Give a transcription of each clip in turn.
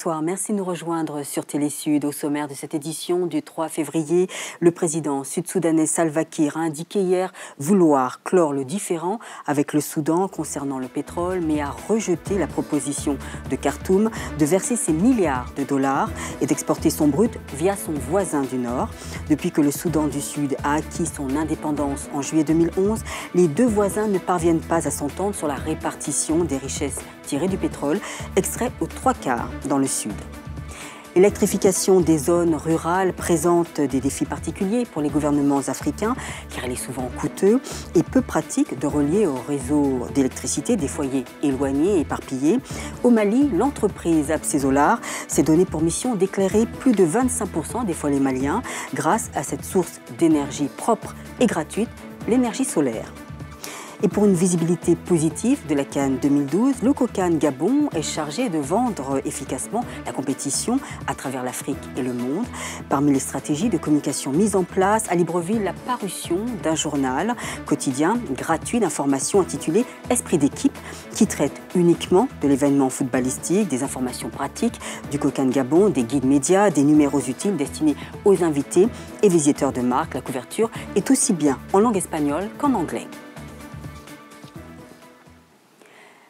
Bonsoir, merci de nous rejoindre sur Télé-Sud. Au sommaire de cette édition du 3 février, le président sud-soudanais Salva Kiir a indiqué hier vouloir clore le différend avec le Soudan concernant le pétrole, mais a rejeté la proposition de Khartoum de verser ses milliards de dollars et d'exporter son brut via son voisin du Nord. Depuis que le Soudan du Sud a acquis son indépendance en juillet 2011, les deux voisins ne parviennent pas à s'entendre sur la répartition des richesses tirées du pétrole, extrait aux 3/4 dans le Sud. L'électrification des zones rurales présente des défis particuliers pour les gouvernements africains, car il est souvent coûteux et peu pratique de relier au réseau d'électricité des foyers éloignés et éparpillés. Au Mali, l'entreprise Absesolar s'est donnée pour mission d'éclairer plus de 25% des foyers maliens grâce à cette source d'énergie propre et gratuite, l'énergie solaire. Et pour une visibilité positive de la CAN 2012, le COCAN Gabon est chargé de vendre efficacement la compétition à travers l'Afrique et le monde. Parmi les stratégies de communication mises en place, à Libreville, la parution d'un journal quotidien gratuit d'information intitulé « Esprit d'équipe » qui traite uniquement de l'événement footballistique, des informations pratiques du COCAN Gabon, des guides médias, des numéros utiles destinés aux invités et visiteurs de marque. La couverture est aussi bien en langue espagnole qu'en anglais.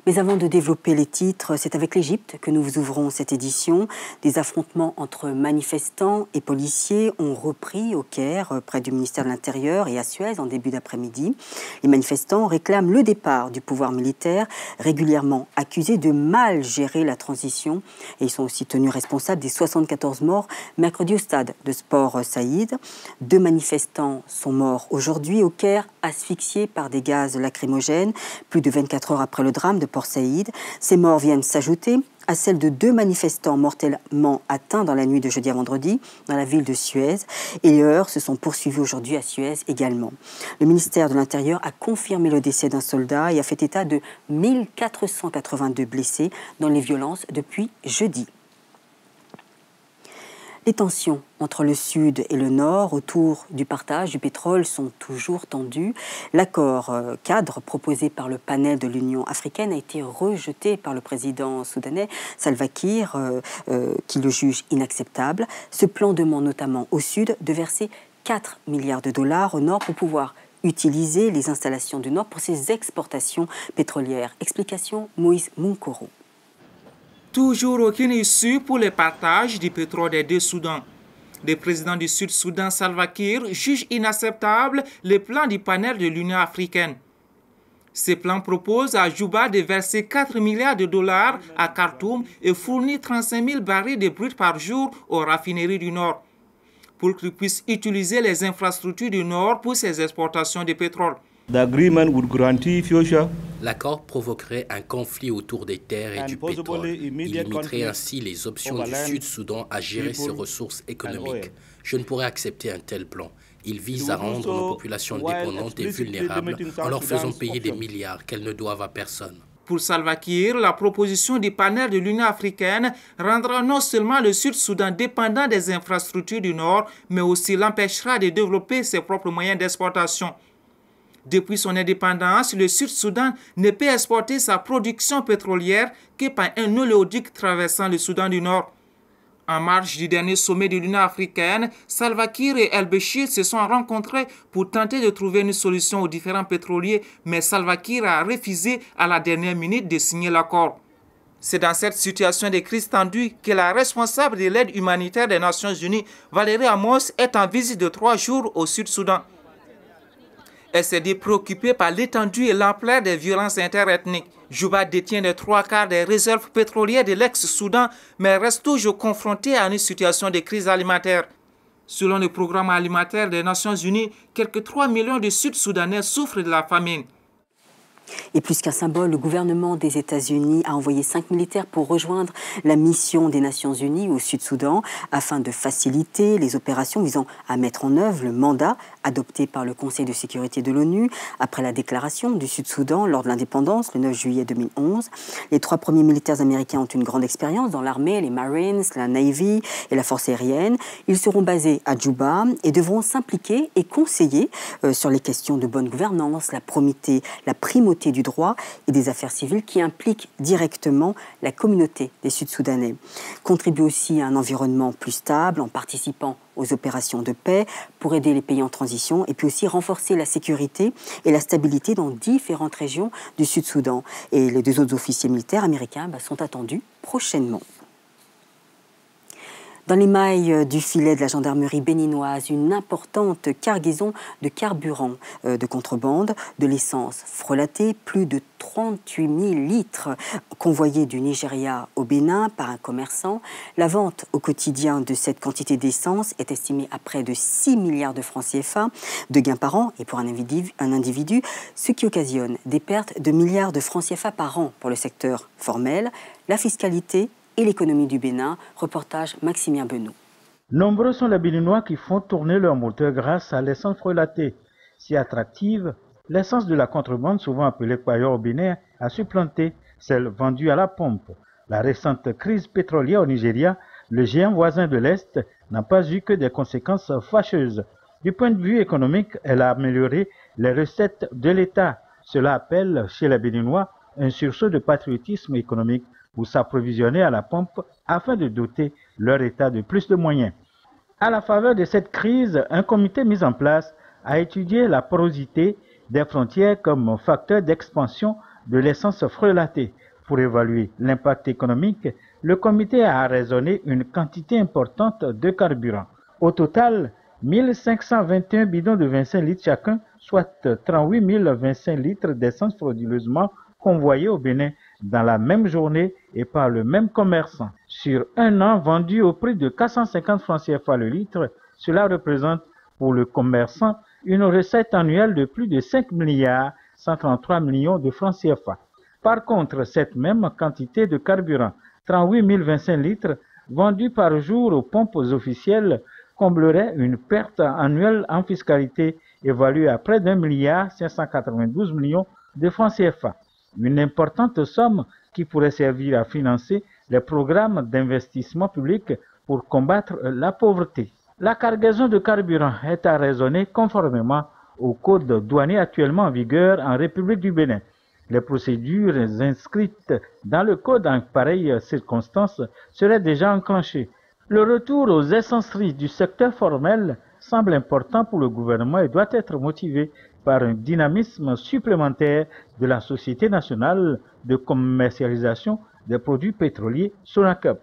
Mais avant de développer les titres, c'est avec l'Égypte que nous vous ouvrons cette édition. Des affrontements entre manifestants et policiers ont repris au Caire, près du ministère de l'Intérieur et à Suez en début d'après-midi. Les manifestants réclament le départ du pouvoir militaire, régulièrement accusé de mal gérer la transition. Et ils sont aussi tenus responsables des 74 morts mercredi au stade de sport Saïd. 2 manifestants sont morts aujourd'hui au Caire, asphyxiés par des gaz lacrymogènes, plus de 24 heures après le drame de Port Saïd. Ces morts viennent s'ajouter à celles de 2 manifestants mortellement atteints dans la nuit de jeudi à vendredi dans la ville de Suez. Et les heurts se sont poursuivis aujourd'hui à Suez également. Le ministère de l'Intérieur a confirmé le décès d'un soldat et a fait état de 1482 blessés dans les violences depuis jeudi. Les tensions entre le Sud et le Nord autour du partage du pétrole sont toujours tendues. L'accord cadre proposé par le panel de l'Union africaine a été rejeté par le président soudanais Salva Kiir, qui le juge inacceptable. Ce plan demande notamment au Sud de verser 4 milliards de dollars au Nord pour pouvoir utiliser les installations du Nord pour ses exportations pétrolières. Explication Moïse Munkoro. Toujours aucune issue pour le partage du pétrole des deux Soudans. Le président du Sud-Soudan, Salva Kiir, juge inacceptable le plan du panel de l'Union africaine. Ce plan propose à Juba de verser 4 milliards de dollars à Khartoum et fournir 35 000 barils de brut par jour aux raffineries du Nord, pour qu'ils puissent utiliser les infrastructures du Nord pour ses exportations de pétrole. L'accord provoquerait un conflit autour des terres et du pétrole. Il limiterait ainsi les options du Sud-Soudan à gérer ses ressources économiques. Je ne pourrais accepter un tel plan. Il vise à rendre nos populations dépendantes et vulnérables en leur faisant payer des milliards qu'elles ne doivent à personne. Pour Salva Kiir, la proposition du panel de l'Union africaine rendra non seulement le Sud-Soudan dépendant des infrastructures du Nord, mais aussi l'empêchera de développer ses propres moyens d'exportation. Depuis son indépendance, le Sud-Soudan ne peut exporter sa production pétrolière que par un oléoduc traversant le Soudan du Nord. En marge du dernier sommet de l'Union africaine, Salva Kiir et El-Béchir se sont rencontrés pour tenter de trouver une solution aux différents pétroliers, mais Salva Kiir a refusé à la dernière minute de signer l'accord. C'est dans cette situation de crise tendue que la responsable de l'aide humanitaire des Nations Unies, Valérie Amos, est en visite de 3 jours au Sud-Soudan. Elle s'est dit préoccupée par l'étendue et l'ampleur des violences interethniques. Juba détient les 3/4 des réserves pétrolières de l'ex-Soudan, mais reste toujours confrontée à une situation de crise alimentaire. Selon le programme alimentaire des Nations Unies, quelques 3 millions de Sud-Soudanais souffrent de la famine. Et plus qu'un symbole, le gouvernement des États-Unis a envoyé 5 militaires pour rejoindre la mission des Nations Unies au Sud-Soudan afin de faciliter les opérations visant à mettre en œuvre le mandat adopté par le Conseil de sécurité de l'ONU après la déclaration du Sud-Soudan lors de l'indépendance, le 9 juillet 2011. Les 3 premiers militaires américains ont une grande expérience dans l'armée, les Marines, la Navy et la force aérienne. Ils seront basés à Djouba et devront s'impliquer et conseiller sur les questions de bonne gouvernance, la primauté du droit et des affaires civiles qui impliquent directement la communauté des Sud-Soudanais. Contribuer aussi à un environnement plus stable en participant aux opérations de paix pour aider les pays en transition et puis aussi renforcer la sécurité et la stabilité dans différentes régions du Sud-Soudan. Et les 2 autres officiers militaires américains sont attendus prochainement. Dans les mailles du filet de la gendarmerie béninoise, une importante cargaison de carburant de contrebande, de l'essence frelatée, plus de 38 000 litres convoyés du Nigeria au Bénin par un commerçant. La vente au quotidien de cette quantité d'essence est estimée à près de 6 milliards de francs CFA de gains par an et pour un individu, ce qui occasionne des pertes de milliards de francs CFA par an pour le secteur formel, la fiscalité et l'économie du Bénin. Reportage Maximien Benoît. Nombreux sont les Béninois qui font tourner leur moteur grâce à l'essence frelatée. Si attractive, l'essence de la contrebande, souvent appelée pailleur au Bénin, a supplanté celle vendue à la pompe. La récente crise pétrolière au Nigeria, le géant voisin de l'Est, n'a pas eu que des conséquences fâcheuses. Du point de vue économique, elle a amélioré les recettes de l'État. Cela appelle chez les Béninois un sursaut de patriotisme économique pour s'approvisionner à la pompe afin de doter leur État de plus de moyens. À la faveur de cette crise, un comité mis en place a étudié la porosité des frontières comme facteur d'expansion de l'essence frelatée. Pour évaluer l'impact économique, le comité a raisonné une quantité importante de carburant. Au total, 1521 bidons de 25 litres chacun, soit 38 025 litres d'essence frauduleusement convoyés au Bénin dans la même journée et par le même commerçant. Sur un an vendu au prix de 450 francs CFA le litre, cela représente pour le commerçant une recette annuelle de plus de 5 milliards 133 millions de francs CFA. Par contre, cette même quantité de carburant, 38 025 litres, vendue par jour aux pompes officielles, comblerait une perte annuelle en fiscalité évaluée à près d'1 milliard 592 millions de francs CFA. Une importante somme qui pourrait servir à financer les programmes d'investissement public pour combattre la pauvreté. La cargaison de carburant est à raisonner conformément au code douanier actuellement en vigueur en République du Bénin. Les procédures inscrites dans le code en pareille circonstances seraient déjà enclenchées. Le retour aux essenceries du secteur formel semble important pour le gouvernement et doit être motivé par un dynamisme supplémentaire de la Société nationale de commercialisation des produits pétroliers Sonacap.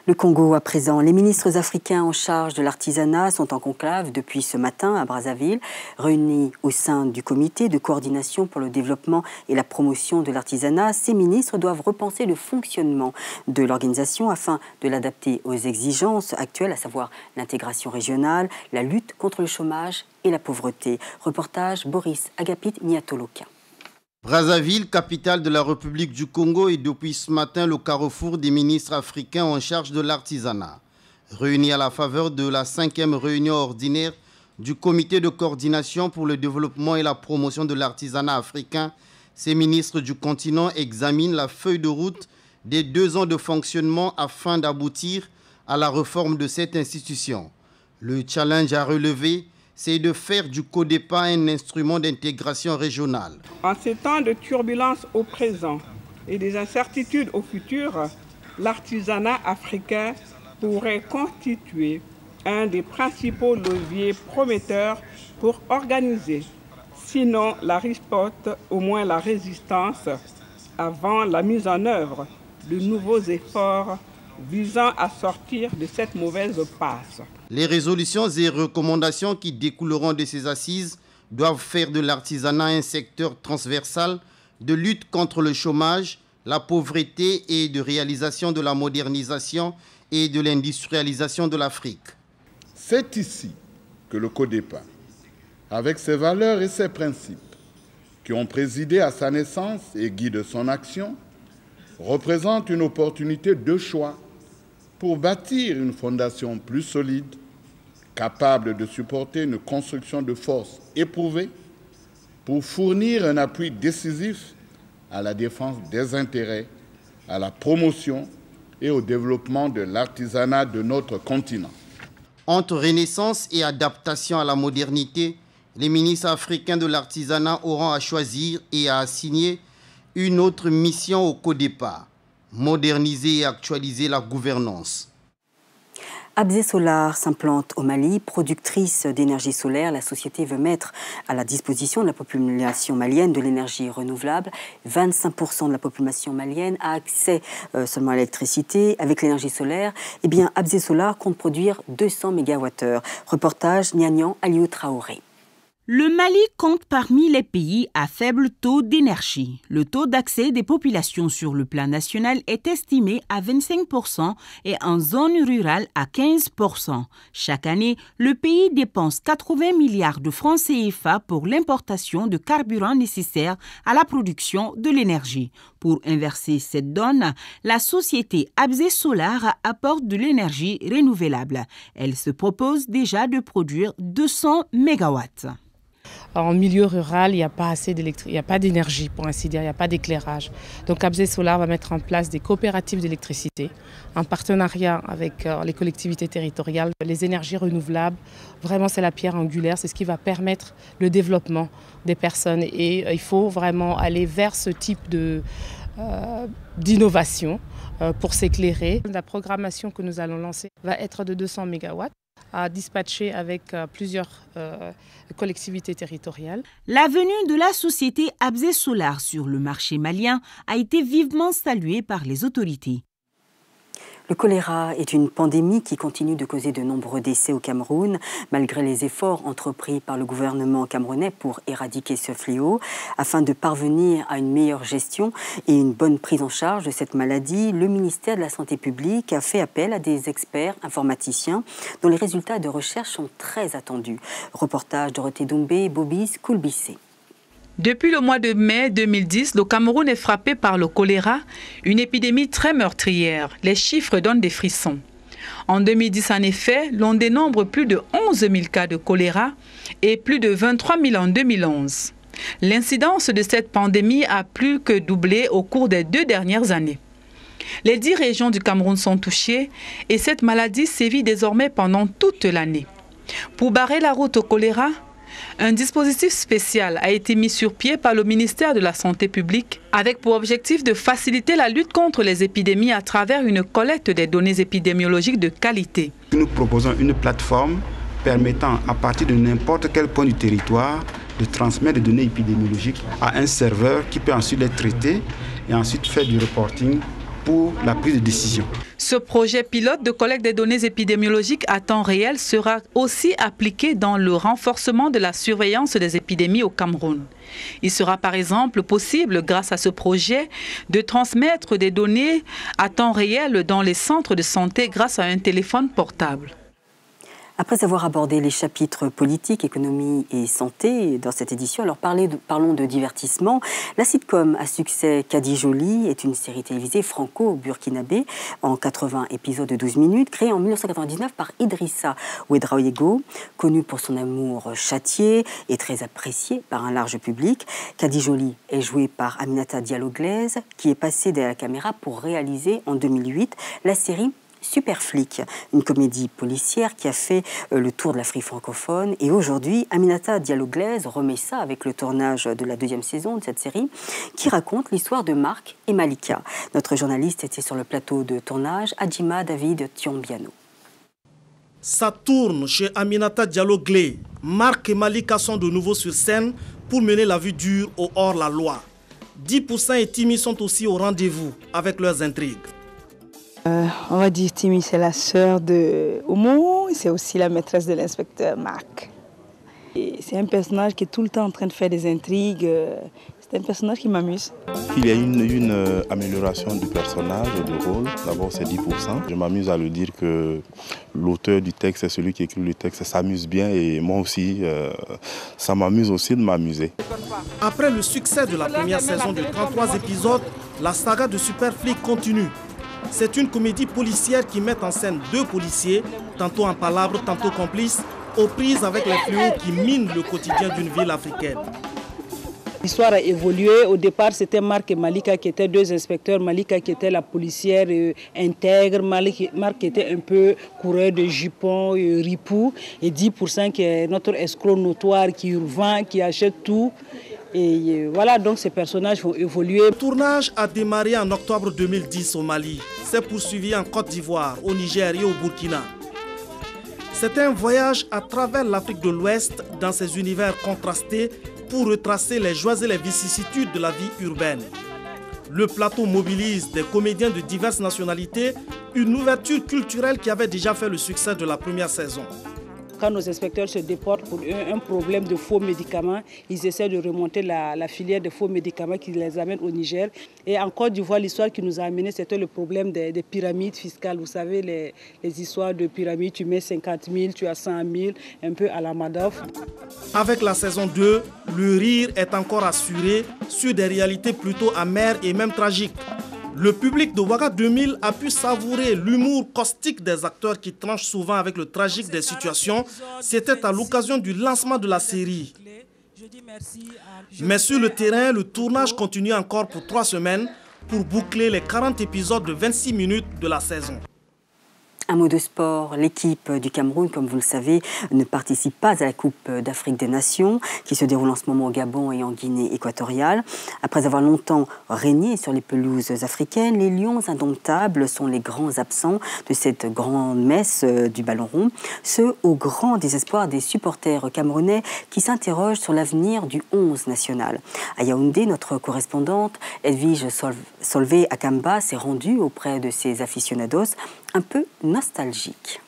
Le Congo à présent. Les ministres africains en charge de l'artisanat sont en conclave depuis ce matin à Brazzaville, réunis au sein du comité de coordination pour le développement et la promotion de l'artisanat. Ces ministres doivent repenser le fonctionnement de l'organisation afin de l'adapter aux exigences actuelles, à savoir l'intégration régionale, la lutte contre le chômage et la pauvreté. Reportage Boris Agapit Niatoloka. Brazzaville, capitale de la République du Congo, est depuis ce matin le carrefour des ministres africains en charge de l'artisanat. Réunis à la faveur de la 5e réunion ordinaire du comité de coordination pour le développement et la promotion de l'artisanat africain, ces ministres du continent examinent la feuille de route des 2 ans de fonctionnement afin d'aboutir à la réforme de cette institution. Le challenge à relever, c'est de faire du CODEPA un instrument d'intégration régionale. En ces temps de turbulence au présent et des incertitudes au futur, l'artisanat africain pourrait constituer un des principaux leviers prometteurs pour organiser, sinon la riposte, au moins la résistance, avant la mise en œuvre de nouveaux efforts visant à sortir de cette mauvaise passe. Les résolutions et recommandations qui découleront de ces assises doivent faire de l'artisanat un secteur transversal de lutte contre le chômage, la pauvreté et de réalisation de la modernisation et de l'industrialisation de l'Afrique. C'est ici que le CODEPA, avec ses valeurs et ses principes, qui ont présidé à sa naissance et guident son action, représente une opportunité de choix pour bâtir une fondation plus solide capable de supporter une construction de force éprouvée pour fournir un appui décisif à la défense des intérêts, à la promotion et au développement de l'artisanat de notre continent. Entre renaissance et adaptation à la modernité, les ministres africains de l'artisanat auront à choisir et à assigner une autre mission au CODEPA, moderniser et actualiser la gouvernance. Abzé Solar s'implante au Mali, productrice d'énergie solaire. La société veut mettre à la disposition de la population malienne de l'énergie renouvelable. 25% de la population malienne a accès seulement à l'électricité. Avec l'énergie solaire, eh bien, Abzé Solar compte produire 200 MWh. Reportage Nianian Aliou Traoré. Le Mali compte parmi les pays à faible taux d'énergie. Le taux d'accès des populations sur le plan national est estimé à 25% et en zone rurale à 15%. Chaque année, le pays dépense 80 milliards de francs CFA pour l'importation de carburant nécessaires à la production de l'énergie. Pour inverser cette donne, la société Abzé Solar apporte de l'énergie renouvelable. Elle se propose déjà de produire 200 mégawatts. En milieu rural, il n'y a pas assez d'électricité, il n'y a pas d'énergie pour ainsi dire, il n'y a pas d'éclairage. Donc Abzé Solar va mettre en place des coopératives d'électricité en partenariat avec les collectivités territoriales. Les énergies renouvelables, vraiment c'est la pierre angulaire, c'est ce qui va permettre le développement des personnes et il faut vraiment aller vers ce type d'innovation pour s'éclairer. La programmation que nous allons lancer va être de 200 MW. À dispatcher avec plusieurs collectivités territoriales. La venue de la société Abzé Solar sur le marché malien a été vivement saluée par les autorités. Le choléra est une pandémie qui continue de causer de nombreux décès au Cameroun, malgré les efforts entrepris par le gouvernement camerounais pour éradiquer ce fléau. Afin de parvenir à une meilleure gestion et une bonne prise en charge de cette maladie, le ministère de la Santé publique a fait appel à des experts informaticiens dont les résultats de recherche sont très attendus. Reportage Dorothée Doumbé, Bobis Koulbissé. Depuis le mois de mai 2010, le Cameroun est frappé par le choléra, une épidémie très meurtrière. Les chiffres donnent des frissons. En 2010, en effet, l'on dénombre plus de 11 000 cas de choléra et plus de 23 000 en 2011. L'incidence de cette pandémie a plus que doublé au cours des 2 dernières années. Les 10 régions du Cameroun sont touchées et cette maladie sévit désormais pendant toute l'année. Pour barrer la route au choléra, un dispositif spécial a été mis sur pied par le ministère de la Santé publique avec pour objectif de faciliter la lutte contre les épidémies à travers une collecte des données épidémiologiques de qualité. Nous proposons une plateforme permettant à partir de n'importe quel point du territoire de transmettre des données épidémiologiques à un serveur qui peut ensuite les traiter et ensuite faire du reporting pour la prise de décision. Ce projet pilote de collecte des données épidémiologiques à temps réel sera aussi appliqué dans le renforcement de la surveillance des épidémies au Cameroun. Il sera par exemple possible, grâce à ce projet, de transmettre des données à temps réel dans les centres de santé grâce à un téléphone portable. Après avoir abordé les chapitres politique, économie et santé dans cette édition, alors parlons de divertissement. La sitcom à succès Kadi Jolie est une série télévisée franco-burkinabé en 80 épisodes de 12 minutes, créée en 1999 par Idrissa Ouedraogo, connu pour son amour châtié et très apprécié par un large public. Kadi Jolie est jouée par Aminata Diallo-Glaise, qui est passée derrière la caméra pour réaliser en 2008 la série Super Flic, une comédie policière qui a fait le tour de l'Afrique francophone. Et aujourd'hui, Aminata Diallo-Glaise remet ça avec le tournage de la 2e saison de cette série qui raconte l'histoire de Marc et Malika. Notre journaliste était sur le plateau de tournage, Adjima David Thiombiano. Ça tourne chez Aminata Diallo-Glaise. Marc et Malika sont de nouveau sur scène pour mener la vie dure au hors-la-loi. 10% et Timmy sont aussi au rendez-vous avec leurs intrigues. On va dire Timmy, c'est la sœur de Omo, c'est aussi la maîtresse de l'inspecteur Marc. C'est un personnage qui est tout le temps en train de faire des intrigues. C'est un personnage qui m'amuse. Il y a une amélioration du personnage, du rôle. D'abord, c'est 10%. Je m'amuse à le dire que l'auteur du texte, c'est celui qui écrit le texte, s'amuse bien et moi aussi, ça m'amuse aussi de m'amuser. Après le succès de la première saison de 33 épisodes, la saga de Super Flic continue. C'est une comédie policière qui met en scène deux policiers, tantôt en palabres, tantôt complices, aux prises avec les fléaux qui minent le quotidien d'une ville africaine. L'histoire a évolué. Au départ, c'était Marc et Malika qui étaient deux inspecteurs. Malika qui était la policière intègre. Marc qui était un peu coureur de jupons, ripou. Et 10% qui est notre escroc notoire qui vend, qui achète tout. Et voilà, donc ces personnages vont évoluer. Le tournage a démarré en octobre 2010 au Mali. C'est poursuivi en Côte d'Ivoire, au Niger et au Burkina. C'est un voyage à travers l'Afrique de l'Ouest dans ses univers contrastés pour retracer les joies et les vicissitudes de la vie urbaine. Le plateau mobilise des comédiens de diverses nationalités, une ouverture culturelle qui avait déjà fait le succès de la première saison. Quand nos inspecteurs se déportent pour un problème de faux médicaments, ils essaient de remonter la filière de faux médicaments qui les amène au Niger. Et en Côte d'Ivoire, l'histoire qui nous a amené, c'était le problème des pyramides fiscales. Vous savez, les histoires de pyramides, tu mets 50 000, tu as 100 000, un peu à la Madoff. Avec la saison 2, le rire est encore assuré sur des réalités plutôt amères et même tragiques. Le public de Ouaga 2000 a pu savourer l'humour caustique des acteurs qui tranchent souvent avec le tragique des situations. C'était à l'occasion du lancement de la série. Mais sur le terrain, le tournage continue encore pour 3 semaines pour boucler les 40 épisodes de 26 minutes de la saison. Un mot de sport, l'équipe du Cameroun, comme vous le savez, ne participe pas à la Coupe d'Afrique des Nations qui se déroule en ce moment au Gabon et en Guinée équatoriale. Après avoir longtemps régné sur les pelouses africaines, les Lions indomptables sont les grands absents de cette grande messe du ballon rond. Ce au grand désespoir des supporters camerounais qui s'interrogent sur l'avenir du 11 national. À Yaoundé, notre correspondante Edwige Solvay Akamba s'est rendue auprès de ses aficionados un peu nostalgique.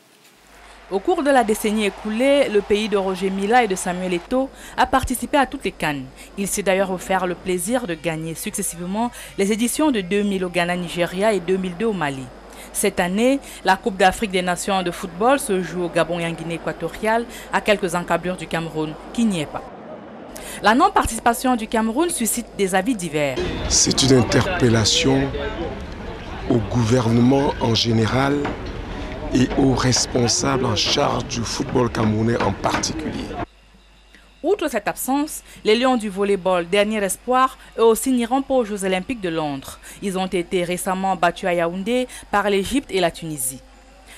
Au cours de la décennie écoulée, le pays de Roger Mila et de Samuel Eto'o a participé à toutes les CAN. Il s'est d'ailleurs offert le plaisir de gagner successivement les éditions de 2000 au Ghana, Nigeria et 2002 au Mali. Cette année, la Coupe d'Afrique des Nations de football se joue au Gabon et en Guinée équatoriale, à quelques encablures du Cameroun, qui n'y est pas. La non-participation du Cameroun suscite des avis divers. C'est une interpellation au gouvernement en général et aux responsables en charge du football camerounais en particulier. Outre cette absence, les Lions du volleyball, dernier espoir, eux aussi n'iront pas aux Jeux Olympiques de Londres. Ils ont été récemment battus à Yaoundé par l'Égypte et la Tunisie.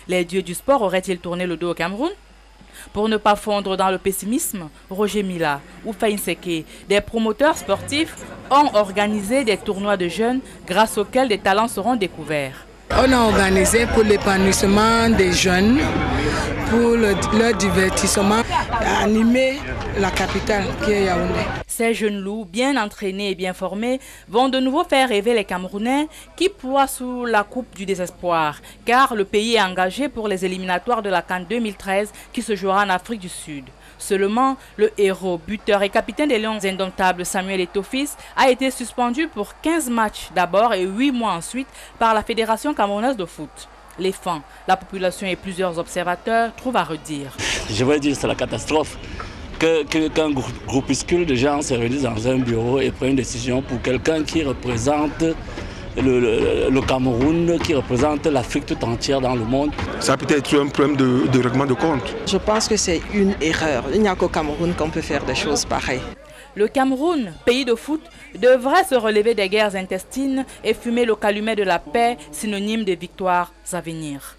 Les dieux du sport auraient-ils tourné le dos au Cameroun? Pour ne pas fondre dans le pessimisme, Roger Mila ou Faïn Seke, des promoteurs sportifs, ont organisé des tournois de jeunes grâce auxquels des talents seront découverts. On a organisé pour l'épanouissement des jeunes, pour leur divertissement, animer la capitale qui est Yaoundé. Ces jeunes loups, bien entraînés et bien formés, vont de nouveau faire rêver les Camerounais qui ploient sous la coupe du désespoir, car le pays est engagé pour les éliminatoires de la CAN 2013 qui se jouera en Afrique du Sud. Seulement, le héros, buteur et capitaine des Lions indomptables Samuel Eto'o fils a été suspendu pour 15 matchs d'abord et 8 mois ensuite par la Fédération camerounaise de foot. Les fans, la population et plusieurs observateurs trouvent à redire. Je vais dire que c'est la catastrophe. Qu'un groupuscule de gens se réunissent dans un bureau et prennent une décision pour quelqu'un qui représente le Cameroun, qui représente l'Afrique tout entière dans le monde. Ça peut être un problème de règlement de compte. Je pense que c'est une erreur. Il n'y a qu'au Cameroun qu'on peut faire des choses pareilles. Le Cameroun, pays de foot, devrait se relever des guerres intestines et fumer le calumet de la paix, synonyme des victoires à venir.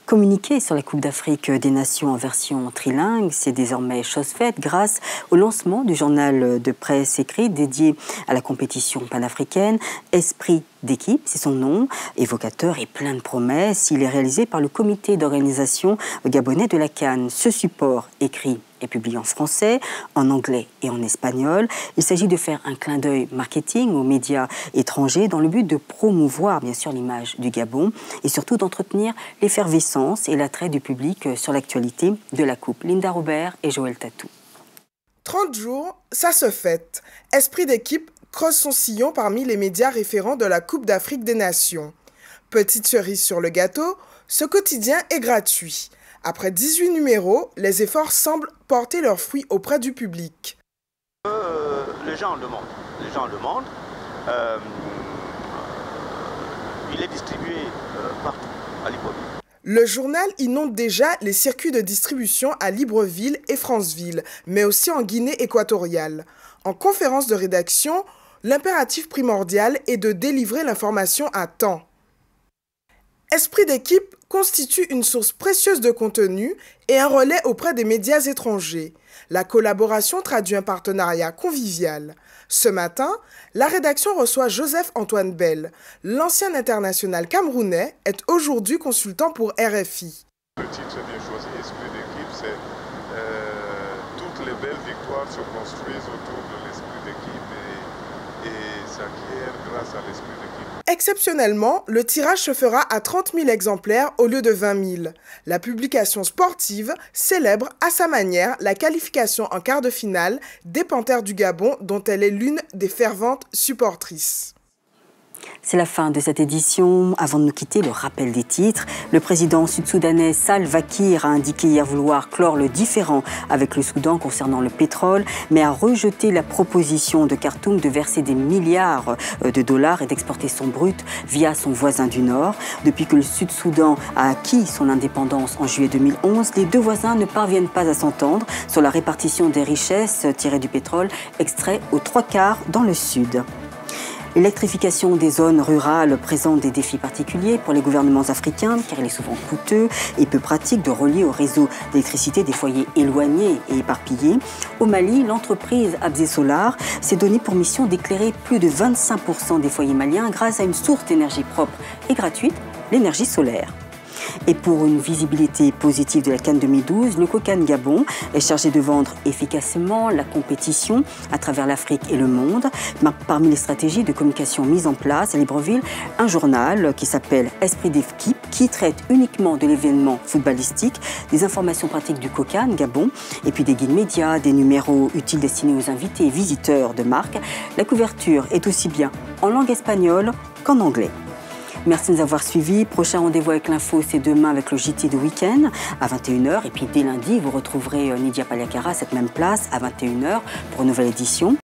Communiquer sur la Coupe d'Afrique des Nations en version trilingue, c'est désormais chose faite grâce au lancement du journal de presse écrit dédié à la compétition panafricaine. Esprit d'équipe, c'est son nom, évocateur et plein de promesses. Il est réalisé par le comité d'organisation gabonais de la CAN. Ce support écrit est publié en français, en anglais et en espagnol. Il s'agit de faire un clin d'œil marketing aux médias étrangers dans le but de promouvoir bien sûr l'image du Gabon et surtout d'entretenir l'effervescence et l'attrait du public sur l'actualité de la Coupe. Linda Robert et Joël Tatou. 30 jours, ça se fête. Esprit d'équipe creuse son sillon parmi les médias référents de la Coupe d'Afrique des Nations. Petite cerise sur le gâteau, ce quotidien est gratuit. Après 18 numéros, les efforts semblent porter leurs fruits auprès du public. Les gens demandent. il est distribué partout à Libreville. Le journal inonde déjà les circuits de distribution à Libreville et Franceville, mais aussi en Guinée équatoriale. En conférence de rédaction, l'impératif primordial est de délivrer l'information à temps. Esprit d'équipe constitue une source précieuse de contenu et un relais auprès des médias étrangers. La collaboration traduit un partenariat convivial. Ce matin, la rédaction reçoit Joseph-Antoine Bell. L'ancien international camerounais est aujourd'hui consultant pour RFI. Le titre est bien choisi, Esprit d'équipe, c'est toutes les belles victoires se construisent autour de l'esprit d'équipe et s'acquièrent grâce à l'esprit d'équipe. Exceptionnellement, le tirage se fera à 30 000 exemplaires au lieu de 20 000. La publication sportive célèbre à sa manière la qualification en quart de finale des Panthères du Gabon dont elle est l'une des ferventes supportrices. C'est la fin de cette édition. Avant de nous quitter, le rappel des titres. Le président sud-soudanais Salva Kiir a indiqué hier vouloir clore le différend avec le Soudan concernant le pétrole, mais a rejeté la proposition de Khartoum de verser des milliards de dollars et d'exporter son brut via son voisin du Nord. Depuis que le Sud-Soudan a acquis son indépendance en juillet 2011, les deux voisins ne parviennent pas à s'entendre sur la répartition des richesses tirées du pétrole extrait aux 3/4 dans le Sud. L'électrification des zones rurales présente des défis particuliers pour les gouvernements africains car il est souvent coûteux et peu pratique de relier au réseau d'électricité des foyers éloignés et éparpillés. Au Mali, l'entreprise Abzé Solar s'est donnée pour mission d'éclairer plus de 25% des foyers maliens grâce à une source d'énergie propre et gratuite, l'énergie solaire. Et pour une visibilité positive de la CAN 2012, le COCAN Gabon est chargé de vendre efficacement la compétition à travers l'Afrique et le monde. Parmi les stratégies de communication mises en place à Libreville, un journal qui s'appelle Esprit d'équipe qui traite uniquement de l'événement footballistique, des informations pratiques du COCAN Gabon et puis des guides médias, des numéros utiles destinés aux invités et visiteurs de marque. La couverture est aussi bien en langue espagnole qu'en anglais. Merci de nous avoir suivis. Prochain rendez-vous avec l'info, c'est demain avec le JT de week-end à 21h. Et puis dès lundi, vous retrouverez Nidia Paliakara à cette même place à 21h pour une nouvelle édition.